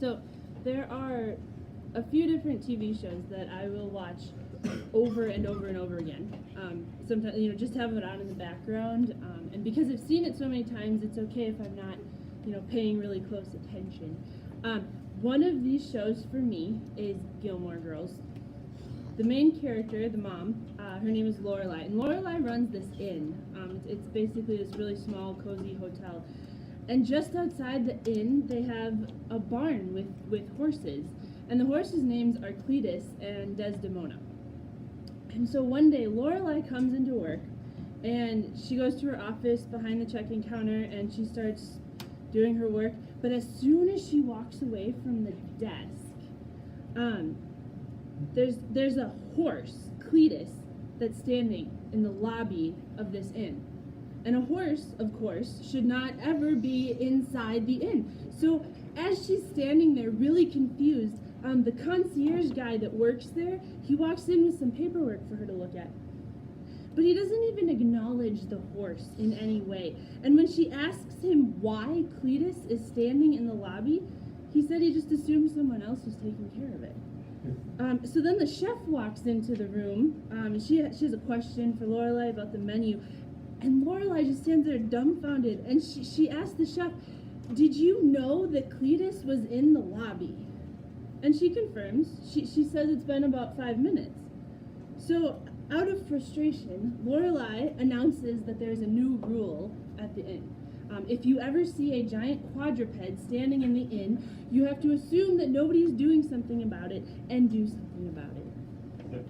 So there are a few different TV shows that I will watch over and over and over again. Sometimes, just have it on in the background. And because I've seen it so many times, it's okay if I'm not, paying really close attention. One of these shows for me is Gilmore Girls. The main character, the mom, her name is Lorelai, and Lorelai runs this inn. It's basically this really small, cozy hotel. And just outside the inn, they have a barn with horses. And the horses' names are Cletus and Desdemona. And so one day, Lorelai comes into work, and she goes to her office behind the check-in counter, and she starts doing her work. But as soon as she walks away from the desk, there's a horse, Cletus, that's standing in the lobby of this inn. And a horse, of course, should not ever be inside the inn. So as she's standing there really confused, the concierge guy that works there, he walks in with some paperwork for her to look at. But he doesn't even acknowledge the horse in any way. And when she asks him why Cletus is standing in the lobby, he said he just assumed someone else was taking care of it. So then the chef walks into the room, and she has a question for Lorelai about the menu. And Lorelai just stands there dumbfounded, and she asked the chef, "Did you know that Cletus was in the lobby?" And she confirms. She says it's been about 5 minutes. So out of frustration, Lorelai announces that there's a new rule at the inn. If you ever see a giant quadruped standing in the inn, you have to assume that nobody's doing something about it and do something about it.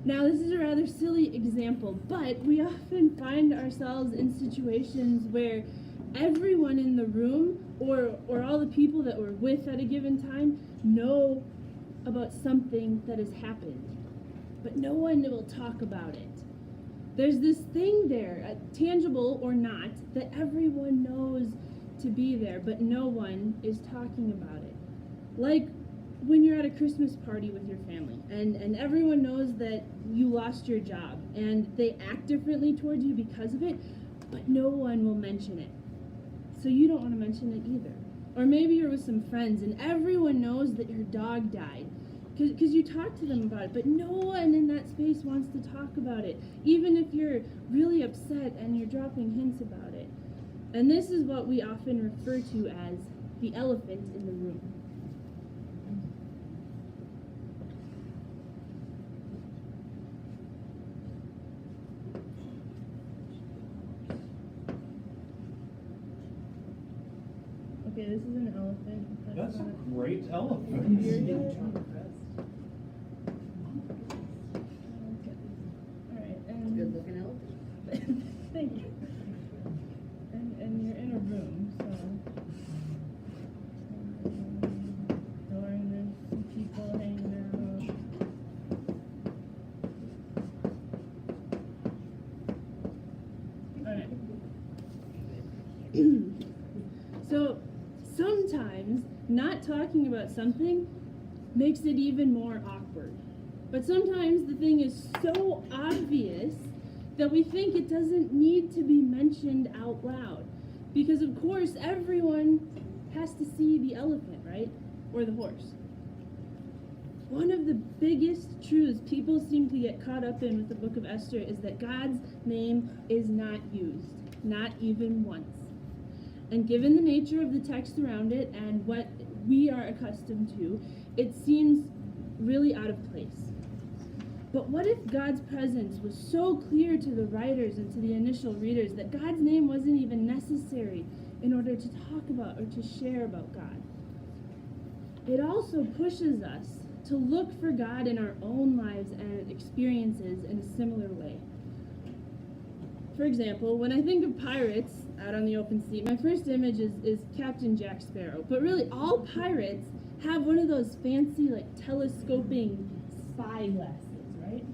Now, this is a rather silly example, but we often find ourselves in situations where everyone in the room or all the people that we're with at a given time know about something that has happened, but no one will talk about it. There's this thing there, tangible or not, that everyone knows to be there, but no one is talking about it. Like when you're at a Christmas party with your family, and everyone knows that you lost your job, and they act differently towards you because of it, but no one will mention it. So you don't want to mention it either. Or maybe you're with some friends, and everyone knows that your dog died, because you talk to them about it, but no one in that space wants to talk about it, even if you're really upset and you're dropping hints about it. And this is what we often refer to as the elephant in the room. Okay, this is an elephant. That's a great elephant. You're good. Good looking elephant. Thank you. And you're in a room, so door, and there's some people hanging out. Alright. So sometimes not talking about something makes it even more awkward. But sometimes the thing is so obvious that we think it doesn't need to be mentioned out loud. Because of course everyone has to see the elephant, right? Or the horse. One of the biggest truths people seem to get caught up in with the book of Esther is that God's name is not used, not even once. And given the nature of the text around it and what we are accustomed to, it seems really out of place. But what if God's presence was so clear to the writers and to the initial readers that God's name wasn't even necessary in order to talk about or to share about God? It also pushes us to look for God in our own lives and experiences in a similar way. For example, when I think of pirates out on the open sea, my first image is Captain Jack Sparrow. But really, all pirates have one of those fancy, telescoping spy glasses. Right?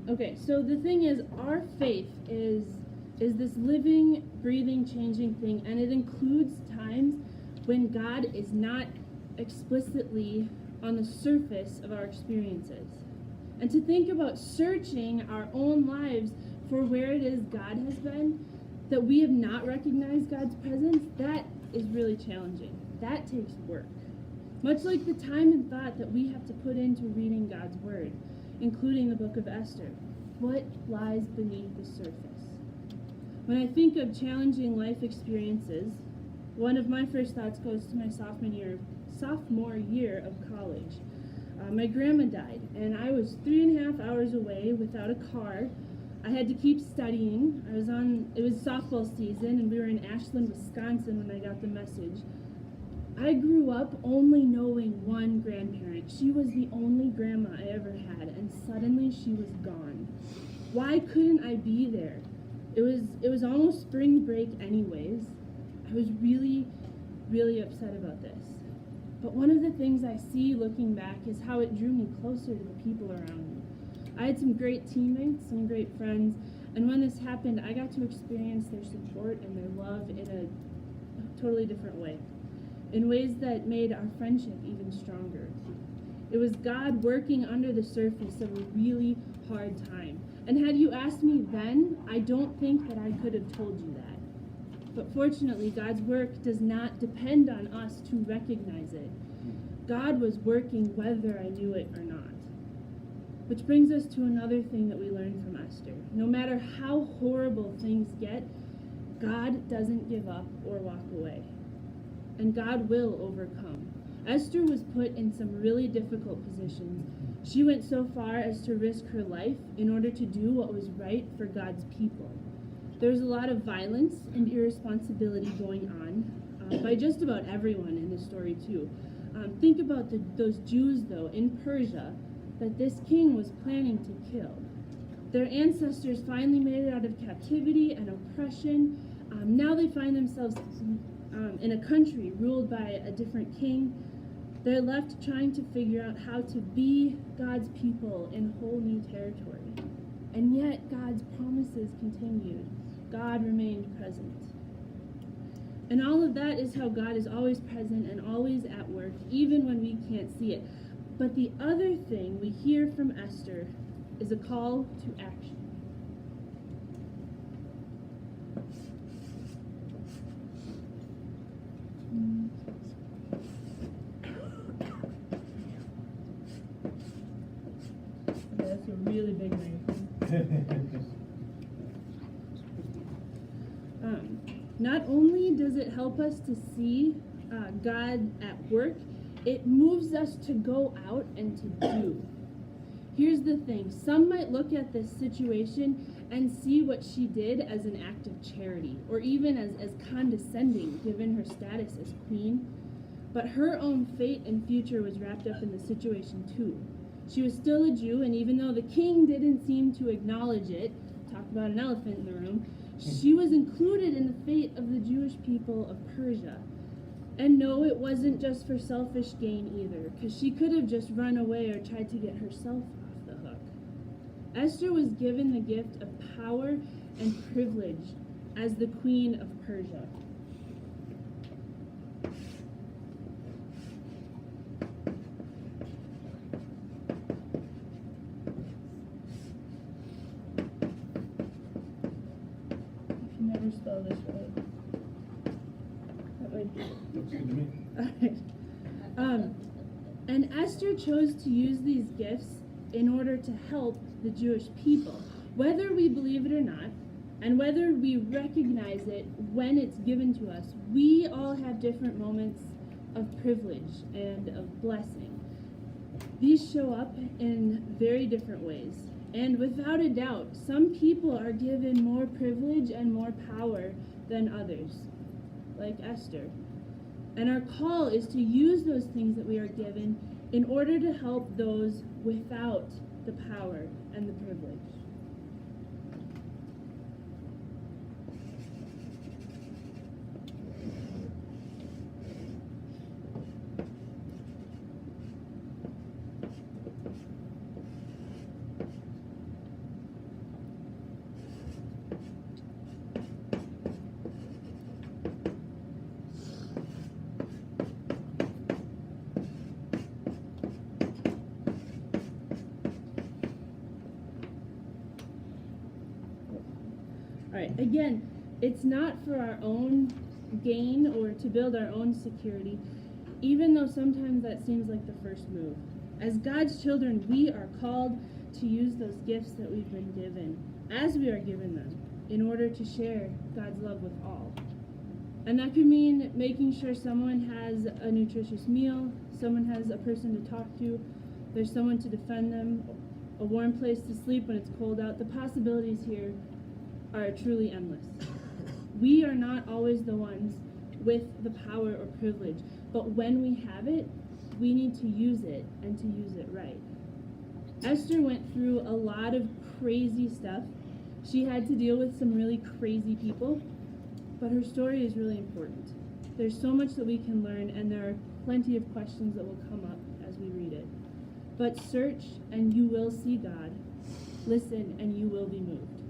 Okay, so the thing is, our faith is is this living, breathing, changing thing, and it includes times when God is not explicitly on the surface of our experiences. And to think about searching our own lives for where it is God has been, that we have not recognized God's presence, that is really challenging. That takes work. Much like the time and thought that we have to put into reading God's Word, including the book of Esther. What lies beneath the surface? When I think of challenging life experiences, one of my first thoughts goes to my sophomore year of college. My grandma died, and I was 3.5 hours away without a car. I had to keep studying. It was softball season, and we were in Ashland, Wisconsin when I got the message. I grew up only knowing one grandparent. She was the only grandma I ever had, and suddenly she was gone. Why couldn't I be there? It was almost spring break anyways. I was really, really upset about this. But one of the things I see looking back is how it drew me closer to the people around me. I had some great teammates, some great friends, and when this happened, I got to experience their support and their love in a totally different way, in ways that made our friendship even stronger. It was God working under the surface of a really hard time. And had you asked me then, I don't think that I could have told you that. But fortunately, God's work does not depend on us to recognize it. God was working whether I knew it or not. Which brings us to another thing that we learned from Esther. No matter how horrible things get, God doesn't give up or walk away. And God will overcome. Esther was put in some really difficult positions. She went so far as to risk her life in order to do what was right for God's people. There was a lot of violence and irresponsibility going on by just about everyone in the story too. Think about those Jews, though, in Persia that this king was planning to kill. Their ancestors finally made it out of captivity and oppression. Now they find themselves in a country ruled by a different king. They're left trying to figure out how to be God's people in whole new territory. And yet God's promises continued. God remained present. And all of that is how God is always present and always at work, even when we can't see it. But the other thing we hear from Esther is a call to action. Okay, that's a really big microphone. Not only does it help us to see God at work, it moves us to go out and to do. Here's the thing. Some might look at this situation and see what she did as an act of charity, or even as condescending, given her status as queen. But her own fate and future was wrapped up in the situation too. She was still a Jew, and even though the king didn't seem to acknowledge it, talk about an elephant in the room, she was included in the fate of the Jewish people of Persia. And no, it wasn't just for selfish gain either, because she could have just run away or tried to get herself off the hook. Esther was given the gift of power and privilege as the queen of Persia. I can never spell this right. That might be it. Looks good to me. Alright. And Esther chose to use these gifts in order to help the Jewish people, whether we believe it or not, and whether we recognize it when it's given to us. We all have different moments of privilege and of blessing. These show up in very different ways. And without a doubt, some people are given more privilege and more power than others, like Esther. And our call is to use those things that we are given in order to help those without the power and the privilege. right. Again, it's not for our own gain or to build our own security, even though sometimes that seems like the first move. As God's children, we are called to use those gifts that we've been given, as we are given them, in order to share God's love with all. And that could mean making sure someone has a nutritious meal, someone has a person to talk to, there's someone to defend them, a warm place to sleep when it's cold out. The possibilities here are truly endless. We are not always the ones with the power or privilege, but when we have it, we need to use it and to use it right. Esther went through a lot of crazy stuff. She had to deal with some really crazy people, but her story is really important. There's so much that we can learn, and there are plenty of questions that will come up as we read it. But search and you will see God. Listen and you will be moved.